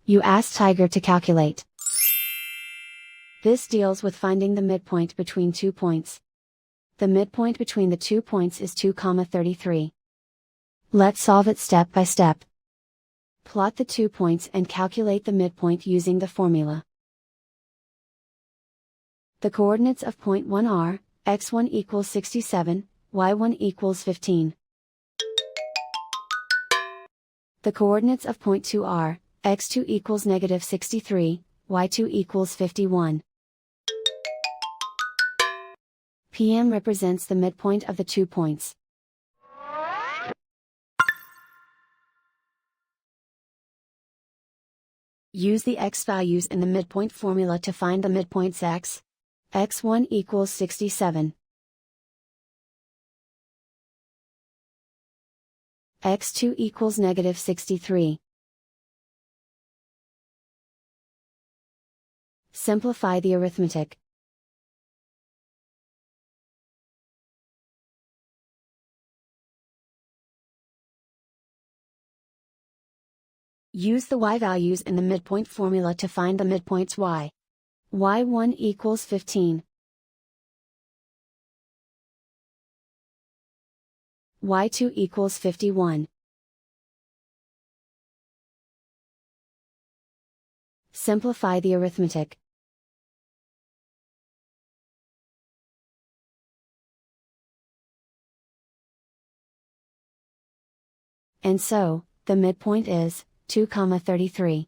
You ask Tiger to calculate. This deals with finding the midpoint between 2 points. The midpoint between the 2 points is 2,33. Let's solve it step by step. Plot the 2 points and calculate the midpoint using the formula. The coordinates of point 1 are, x1 equals 67, y1 equals 15. The coordinates of point 2 are, x2 equals negative 63, y2 equals 51. PM represents the midpoint of the 2 points. Use the x values in the midpoint formula to find the midpoints x. x1 equals 67. x2 equals negative 63. Simplify the arithmetic. Use the y values in the midpoint formula to find the midpoints y. y1 equals 15. y2 equals 51. Simplify the arithmetic. And so, the midpoint is 2,33.